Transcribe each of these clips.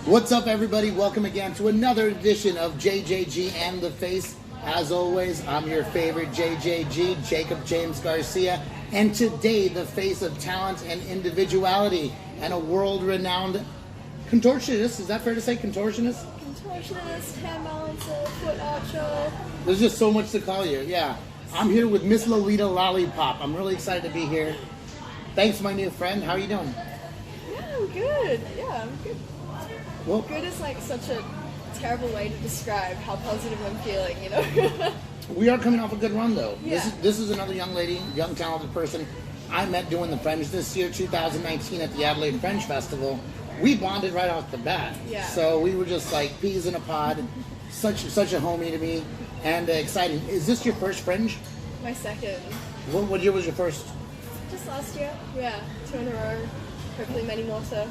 What's up, everybody? Welcome again to another edition of JJG and the Face. As always, I'm your favorite JJG, Jacob James Garcia, and today the face of talent and individuality and a world-renowned contortionist. Is that fair to say, contortionist? Contortionist, hand balancer, foot archer. There's just so much to call you, yeah. I'm here with Miss Lolita Lollipop. I'm really excited to be here. Thanks, my new friend. How are you doing? Yeah, I'm good. Yeah, I'm good. Well, Good is like such a terrible way to describe how positive I'm feeling, you know? we are coming off a good run, though. Yeah. This is another young lady, young talented person I met doing the Fringe this year, 2019, at the Adelaide Fringe Festival. We bonded right off the bat. Yeah. So we were just like peas in a pod. Such a homie to me, and exciting. Is this your first Fringe? My second. What year was your first? Just last year. Yeah, 2 in a row. Hopefully many more so.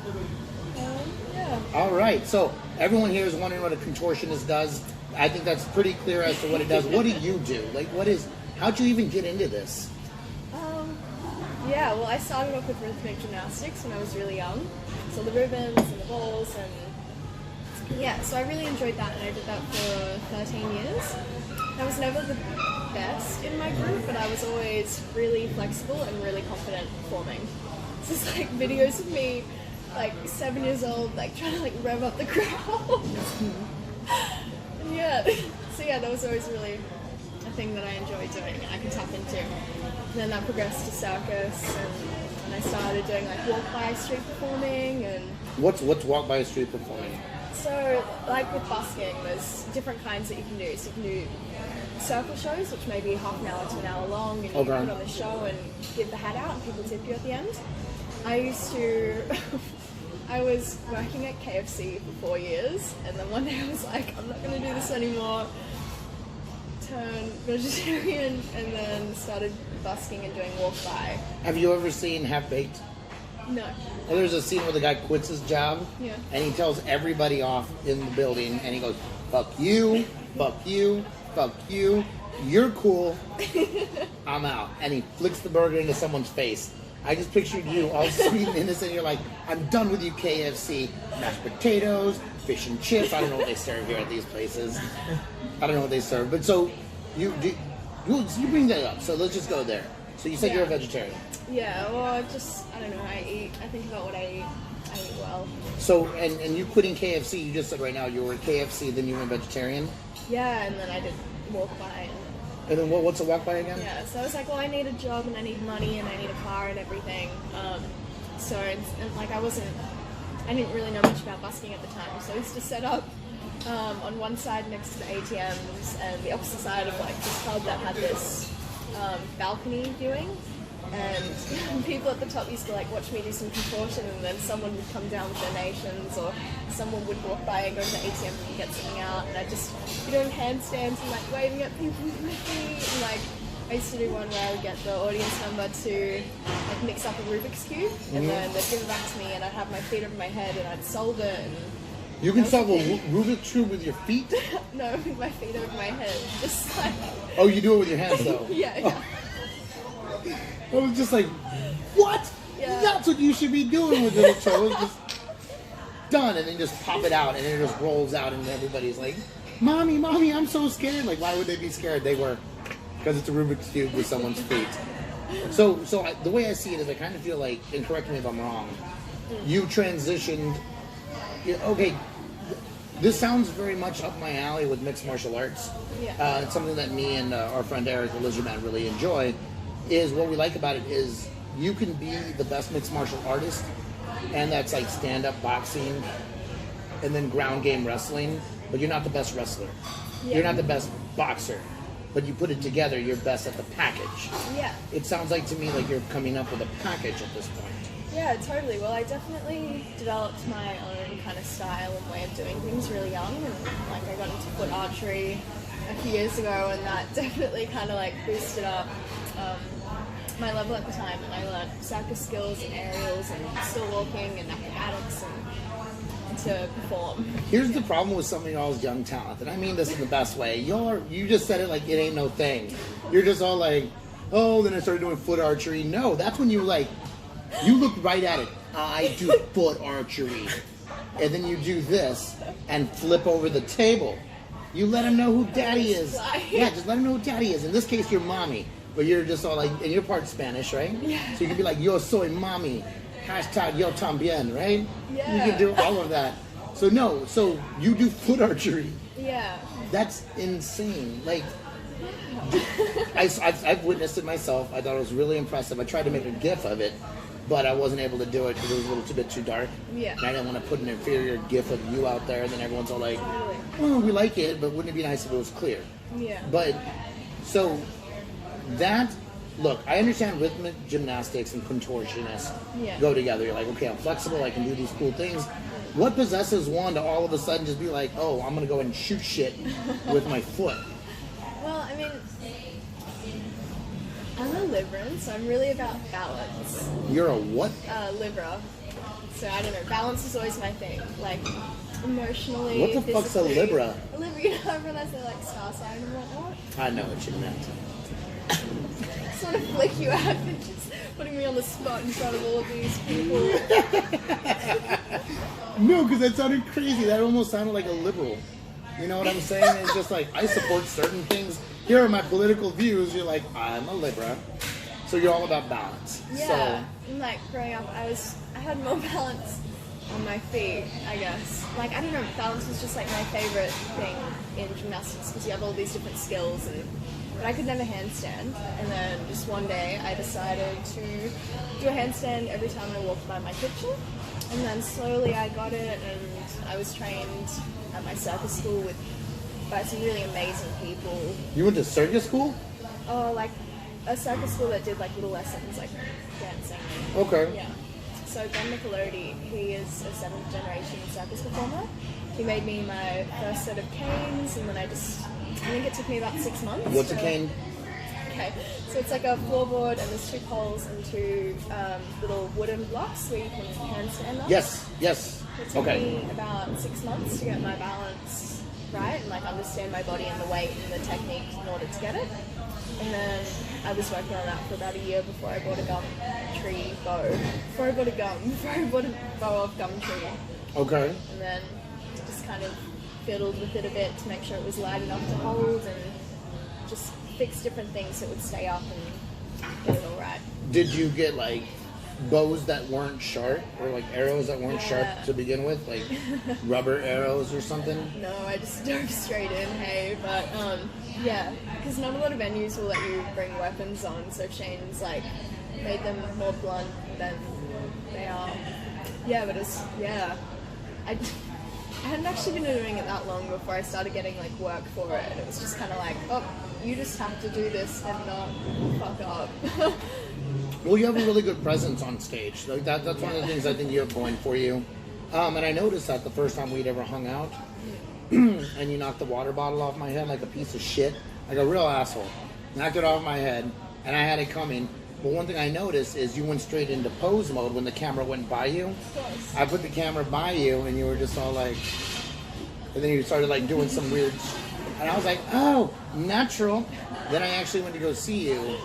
Yeah. All right. So everyone here is wondering what a contortionist does. I think that's pretty clear as to what it does. What do you do? Like, how'd you even get into this? Yeah, well, I started off with rhythmic gymnastics when I was really young. So the ribbons and the balls and yeah, so I really enjoyed that, and I did that for 13 years. I was never the best in my group, but I was always really flexible and really confident performing. So it's like videos of me, like 7 years old, like trying to like rev up the crowd. And yeah, so yeah, that was always really a thing that I enjoyed doing and I could tap into. And then that progressed to circus, and I started doing like walk by street performing and. What's walk by street performing? So, like with busking, there's different kinds that you can do. So you can do circle shows, which may be half an hour to an hour long, and you put on the show and give the hat out, and people tip you at the end. I was working at KFC for 4 years, and then one day I was like, I'm not going to do this anymore. Turned vegetarian, and then started busking and doing walk by. Have you ever seen Half Baked? No. Well, there's a scene where the guy quits his job, Yeah. and he tells everybody off in the building, and he goes, fuck you, fuck you, fuck you, you're cool, I'm out. And he flicks the burger into someone's face. I just pictured you all sweet and innocent. You're like, I'm done with you, KFC. Mashed potatoes, fish and chips. I don't know what they serve here at these places. I don't know what they serve. But so, you bring that up. So let's just go there. So you said you're a vegetarian. Yeah, well, I don't know, I think about what I eat. I eat well. So, and you quitting KFC, you just said right now you were at KFC, then you went vegetarian? Yeah, and then I did walk by. And then what's a walk by again? Yeah, so I was like, well, I need a job and I need money and I need a car and everything. So, like, I didn't really know much about busking at the time. So I used to set up on one side next to the ATMs and the opposite side of, like, this club that had this balcony viewing. And people at the top used to like watch me do some contortion, and then someone would come down with donations, or someone would walk by and go to the ATM and get something out, and I'd just be doing handstands and like waving at people with my feet, and like I used to do one where I would get the audience member to like mix up a Rubik's Cube, and then they'd give it back to me, and I'd have my feet over my head and I'd solve it. And you can solve a Rubik's Cube with your feet? No, with my feet over my head, just like. Oh, you do it with your hands though? Yeah. Oh. I was just like, what? Yeah. That's what you should be doing with little toes. Just done, and then just pop it out, and then it just rolls out, and everybody's like, Mommy, I'm so scared. Like, why would they be scared? They were, because it's a Rubik's Cube with someone's feet. So the way I see it is I kind of feel like, and correct me if I'm wrong, you transitioned, okay, this sounds very much up my alley with mixed martial arts. Yeah. It's something that me and our friend Eric, the Lizard Man, really enjoy. Is what we like about it is you can be the best mixed martial artist, and that's like stand-up boxing and then ground game wrestling, but you're not the best wrestler. Yeah. You're not the best boxer, but you put it together, you're best at the package. Yeah. It sounds like to me like you're coming up with a package at this point. Yeah, totally. Well, I definitely developed my own kind of style and way of doing things really young, and like I got into foot archery a few years ago, and that definitely kind of like boosted up my level at the time, and I learned circus skills and aerials and still walking and acrobatics and to perform. Here's the problem with some of y'all's young talent, and I mean this in the best way. You just said it like it ain't no thing. You're just all like, oh, then I started doing foot archery. No, that's when you look right at it. I do foot archery. and then you do this and flip over the table. You let them know who daddy is. Yeah, just let them know who daddy is. In this case, you're mommy. But you're just all like, and you're part Spanish, right? Yeah. So you can be like, yo soy mommy. Hashtag yo también, right? Yeah. You can do all of that. So you do foot archery. Yeah. That's insane. Like, I've witnessed it myself. I thought it was really impressive. I tried to make a GIF of it, but I wasn't able to do it because it was a little bit too dark. Yeah. And I didn't want to put an inferior GIF of you out there, and then everyone's all like, Totally. "Oh, we like it, but wouldn't it be nice if it was clear?" Yeah. But so that, look, I understand rhythmic gymnastics and contortionist go together. You're like, okay, I'm flexible. I can do these cool things. What possesses one to all of a sudden just be like, oh, I'm gonna go and shoot shit with my foot? Well, I mean, I'm a Libran, so I'm really about balance. You're a what? Libra. So I don't know, balance is always my thing. Like, emotionally, What the fuck's a physically. Libra? A Libra, you know, everyone has their like star sign and whatnot. I know what you meant. Just want to flick you out and just putting me on the spot in front of all of these people. No, because that sounded crazy. That almost sounded like a liberal. You know what I'm saying? It's just like, I support certain things. Here are my political views. You're like, I'm a Libra. So you're all about balance. Yeah. And like growing up, I had more balance on my feet, I guess. Like, I don't know, balance was just like my favorite thing in gymnastics because you have all these different skills but I could never handstand. And then just one day I decided to do a handstand every time I walked by my kitchen. And then slowly I got it, and I was trained at my circus school by some really amazing people. You went to circus school? Oh, like a circus school that did like little lessons, like dancing. Okay. Yeah. So Ben Niccolodi, he is a 7th generation circus performer. He made me my first set of canes, and then I think it took me about 6 months. What's a cane? Okay, so it's like a floorboard, and there's 2 poles and 2 little wooden blocks where you can handstand on. Yes. It took Okay. me about 6 months to get my balance right and like understand my body and the weight and the technique in order to get it. And then I was working on that for about a year before I bought a bow of gum tree. Okay. And then just kind of fiddled with it a bit to make sure it was light enough to hold, and just fix different things so it would stay up and get it all right. Did you get like bows that weren't sharp, or like arrows that weren't sharp to begin with, like rubber arrows or something? No, I just dove straight in, hey, but yeah, because not a lot of venues will let you bring weapons on, so Shane's like made them more blunt than they are. Yeah, but I hadn't actually been doing it that long before I started getting like work for it. It was just kind of like, oh, you just have to do this and not fuck up. Well, you have a really good presence on stage. Like that's one of the things I think you have going for you. And I noticed that the first time we'd ever hung out, and you knocked the water bottle off my head like a piece of shit, like a real asshole. Knocked it off my head, and I had it coming. But one thing I noticed is you went straight into pose mode when the camera went by you. I put the camera by you, and you were just all like, and then you started like doing some weird, and I was like, oh, natural. Then I actually went to go see you,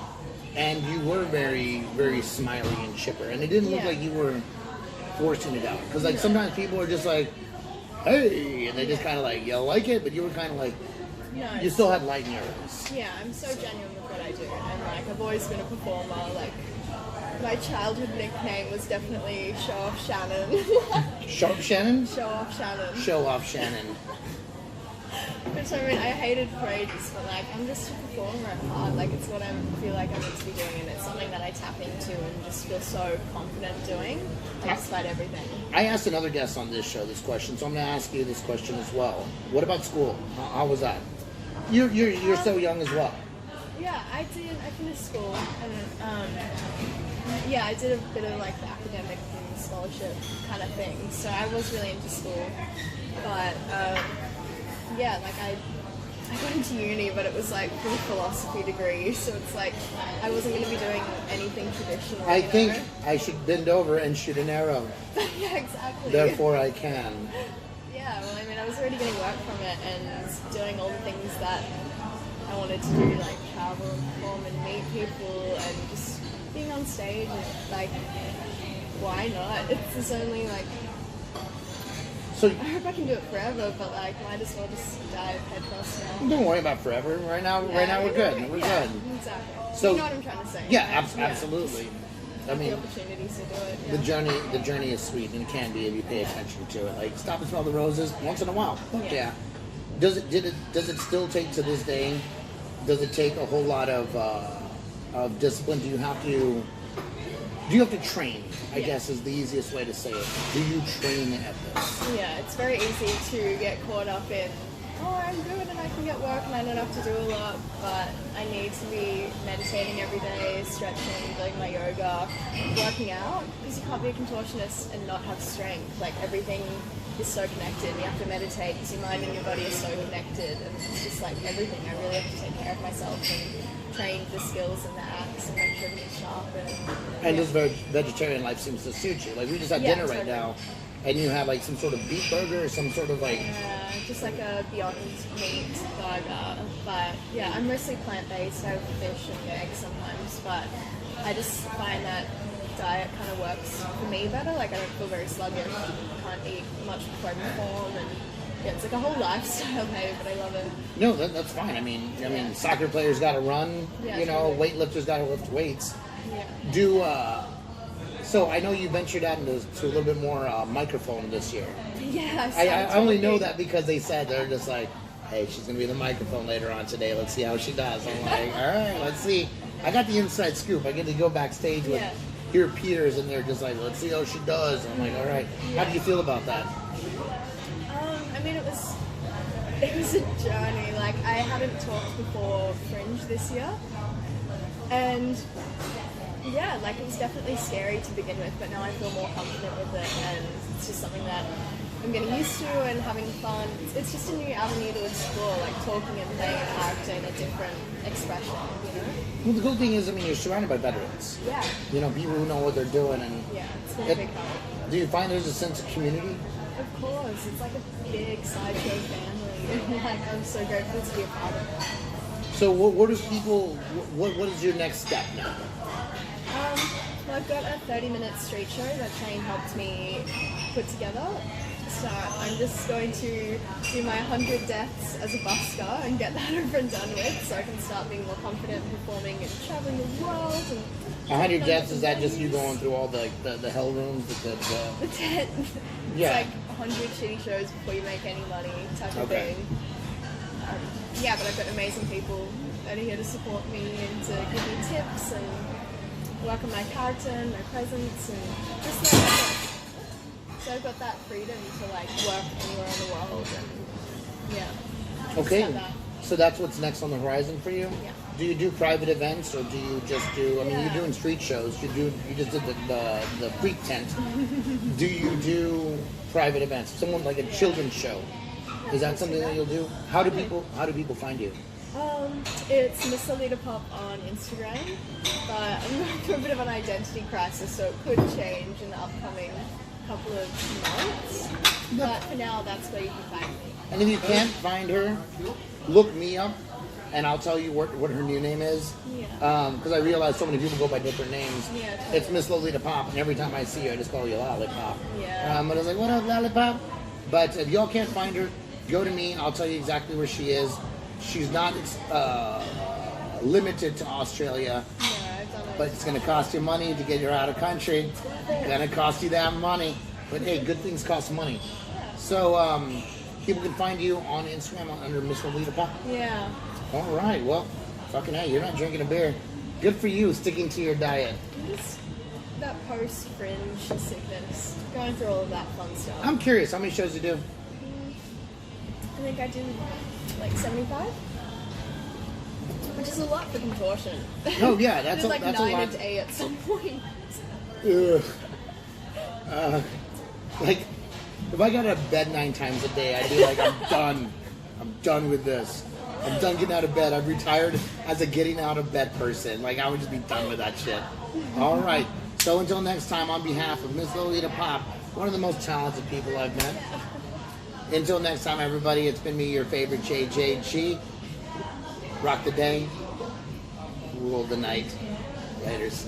and you were very, very smiley and chipper, and it didn't look like you were forcing it out. Because like sometimes people are just like, hey, and they just kind of like, you like it, but you were kind of like, you still had light in your eyes. Yeah, I'm so genuine with what I do, and like I've always been a performer. Like my childhood nickname was definitely Show Off Shannen. Sharp Shannen? Show Off Shannen. Show Off Shannen. Which I mean, I hated praise, but like I'm just a performer at heart. Like it's what I feel like I'm meant to be doing, and it's something that I tap into and just feel so confident doing, despite everything. I asked another guest on this show this question, so I'm going to ask you this question as well. What about school? How was that? You're so young as well. Yeah, I finished school, and yeah, I did a bit of like the academic and scholarship kind of thing. So I was really into school, but yeah, like I got into uni, but it was like for a philosophy degree, so it's like I wasn't going to be doing anything traditional. I think I should bend over and shoot an arrow. Yeah, exactly. Therefore, I can. Yeah, well, I mean, I was already getting work from it and doing all the things that I wanted to do, like travel and perform and meet people and just being on stage. And, like, why not? It's only like So I hope I can do it forever, but like, might as well just dive headfirst now. don't worry about forever. Right now we're good. We're yeah, good. Exactly. So you know what I'm trying to say. yeah, right? absolutely. I The mean, opportunities to do it. the journey is sweet and it can be if you pay attention to it. Like stop and smell the roses once in a while. Yeah. Does it still take to this day? Does it take a whole lot of discipline? Do you have to train? I guess is the easiest way to say it. Do you train at this? Yeah, it's very easy to get caught up in, oh, I'm good and I can get work and I don't have to do a lot, but I need to be meditating every day, stretching, doing my yoga, working out, because you can't be a contortionist and not have strength. Like everything is so connected. You have to meditate because your mind and your body are so connected, and it's just like everything. I really have to take care of myself and train the skills and the acts and make sure everything's sharp. And this vegetarian life seems to suit you. Like we just had dinner right now, and you had like some sort of beef burger or some sort of like. Yeah, just like a Beyond Meat burger. But yeah, I'm mostly plant-based. I have fish and eggs sometimes, but I just find that diet kind of works for me better. Like I don't feel very sluggish. Can't eat much before I perform, and yeah, it's like a whole lifestyle, maybe, but I love it. No, that's fine. I mean, soccer players got to run. Yeah, weightlifters got to lift weights. Yeah. So I know you ventured out into a little bit more microphone this year. Yeah. I only know that because they said they're just like, hey, she's gonna be the microphone later on today. Let's see how she does. I'm like, all right, let's see. I got the inside scoop. I get to go backstage with your peers, and they're just like, let's see how she does. I'm like, all right. How do you feel about that? I mean, it was a journey. Like I hadn't talked before Fringe this year, and yeah, like it was definitely scary to begin with, but now I feel more confident with it, and it's just something that I'm getting used to and having fun. It's just a new avenue to explore, like talking and playing an actor in a different expression, you know? Well, the cool thing is, I mean, you're surrounded by veterans. Yeah. People who know what they're doing, and yeah, it's been a big help. Do you find there's a sense of community? Of course, it's like a big sideshow family. Like I'm so grateful to be a part of it. So, what is your next step now? Well, I've got a 30-minute street show that Shane helped me put together. So I'm just going to do my 100 deaths as a busker and get that over and done with, so I can start being more confident performing and traveling the world. And 100 deaths, is that just you going through all the hell rooms? The tent. Yeah. It's like 100 shitty shows before you make any money type of thing. Yeah, but I've got amazing people that are here to support me and to give me tips and work on my character and my presence and just like that. So I've got that freedom to like work anywhere in the world and yeah. Okay. So that's what's next on the horizon for you? Yeah. Do you do private events or do you just do, I mean, you're doing street shows, you just did the freak tent. Do you do private events? Someone like a children's show. Is that something that you'll do? How do people find you? It's Miss Alita Pop on Instagram, but I'm going through a bit of an identity crisis, so it could change in the upcoming couple of months. But for now, that's where you can find me. And if you can't find her, look me up, and I'll tell you what her new name is. Yeah. Because I realize so many people go by different names. Yeah, totally. It's Miss Lolita Pop, and every time I see her, I just call you Lollipop. Yeah. And I was like, what up, Lollipop? But if y'all can't find her, go to me. I'll tell you exactly where she is. She's not limited to Australia, but it's going to cost you money to get her out of country. It's going to cost you that money. But hey, good things cost money. So people can find you on Instagram under Miss Lolita Pop. Yeah. All right. Well, fucking hey, you're not drinking a beer. Good for you, sticking to your diet. Just that post-Fringe sickness, going through all of that fun stuff. I'm curious, how many shows you do? I think I did like 75, which is a lot for contortion. Oh yeah, that's like that's 9 a lot. a day at some point. Ugh. Like, if I got out of bed 9 times a day, I'd be like, I'm done. I'm done with this. I'm done getting out of bed. I've retired as a getting out of bed person. Like, I would just be done with that shit. All right. So until next time, on behalf of Miss Lolita Pop, one of the most talented people I've met. Until next time, everybody, it's been me, your favorite JJG. Rock the day, rule the night. Laters.